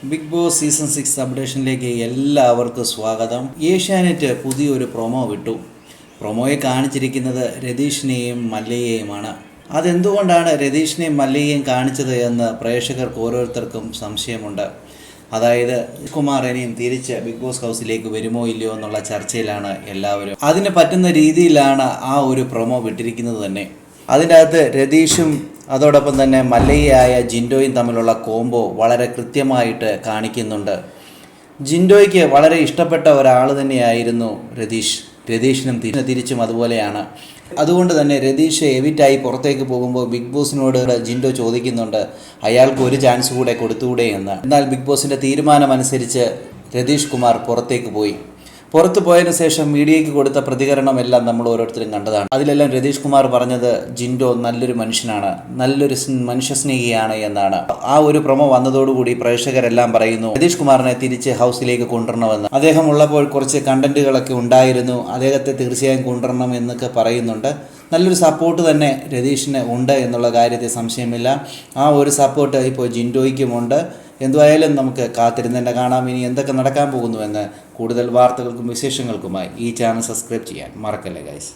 Big boss season 6 അപ്ഡേഷനിലേക്ക് എല്ലാവർക്കും സ്വാഗതം. ഏഷ്യാനെറ്റ് പുതിയൊരു പ്രൊമോ വിട്ടു. പ്രൊമോയെ കാണിച്ചിരിക്കുന്നത് രതീഷിനെയും മല്ലയെയുമാണ്. അതെന്തുകൊണ്ടാണ് രതീഷിനെയും മല്ലയെയും കാണിച്ചത് എന്ന് പ്രേക്ഷകർക്ക് ഓരോരുത്തർക്കും സംശയമുണ്ട്. അതായത് കുമാർ ഇനിയും തിരിച്ച് ബിഗ് ബോസ് ഹൗസിലേക്ക് വരുമോ ഇല്ലയോ എന്നുള്ള ചർച്ചയിലാണ് എല്ലാവരും. അതിന് പറ്റുന്ന രീതിയിലാണ് ആ ഒരു പ്രൊമോ വിട്ടിരിക്കുന്നത് തന്നെ. അതിൻ്റെ അകത്ത് രതീഷും അതോടൊപ്പം തന്നെ മല്ലയായ ജിൻഡോയും തമ്മിലുള്ള കോംബോ വളരെ കൃത്യമായിട്ട് കാണിക്കുന്നുണ്ട്. ജിൻഡോയ്ക്ക് വളരെ ഇഷ്ടപ്പെട്ട ഒരാൾ തന്നെയായിരുന്നു രതീഷിനും തിരിച്ചും അതുപോലെയാണ്. അതുകൊണ്ട് തന്നെ രതീഷ് എവിറ്റായി പുറത്തേക്ക് പോകുമ്പോൾ ബിഗ് ബോസിനോട് ജിൻഡോ ചോദിക്കുന്നുണ്ട് അയാൾക്ക് ഒരു ചാൻസ് കൂടെ കൊടുത്തുകൂടെ എന്ന്. എന്നാൽ ബിഗ് ബോസിൻ്റെ തീരുമാനമനുസരിച്ച് രതീഷ് കുമാർ പുറത്തേക്ക് പോയി. പുറത്തു പോയതിനു ശേഷം മീഡിയയ്ക്ക് കൊടുത്ത പ്രതികരണമെല്ലാം നമ്മൾ ഓരോരുത്തരും കണ്ടതാണ്. അതിലെല്ലാം രതീഷ് കുമാർ പറഞ്ഞത് ജിൻഡോ നല്ലൊരു മനുഷ്യനാണ്, നല്ലൊരു മനുഷ്യസ്നേഹിയാണ് എന്നാണ്. ആ ഒരു പ്രൊമോ വന്നതോടുകൂടി പ്രേക്ഷകരെല്ലാം പറയുന്നു രതീഷ് കുമാറിനെ തിരിച്ച് ഹൗസിലേക്ക് കൊണ്ടുവരണമെന്ന്. അദ്ദേഹം ഉള്ളപ്പോൾ കുറച്ച് കണ്ടന്റുകളൊക്കെ ഉണ്ടായിരുന്നു, അദ്ദേഹത്തെ തീർച്ചയായും കൊണ്ടുവരണം എന്നൊക്കെ പറയുന്നുണ്ട്. നല്ലൊരു സപ്പോർട്ട് തന്നെ രതീഷിന് ഉണ്ട് എന്നുള്ള കാര്യത്തിൽ സംശയമില്ല. ആ ഒരു സപ്പോർട്ട് ഇപ്പോൾ ജിൻഡോയ്ക്കുമുണ്ട്. എന്തുവായാലും നമുക്ക് കാത്തിരുന്ന് തന്നെ കാണാം ഇനി എന്തൊക്കെ നടക്കാൻ പോകുന്നുവെന്ന്. കൂടുതൽ വാർത്തകൾക്കും വിശേഷങ്ങൾക്കുമായി ഈ ചാനൽ സബ്സ്ക്രൈബ് ചെയ്യാൻ മറക്കല്ലേ ഗൈസ്.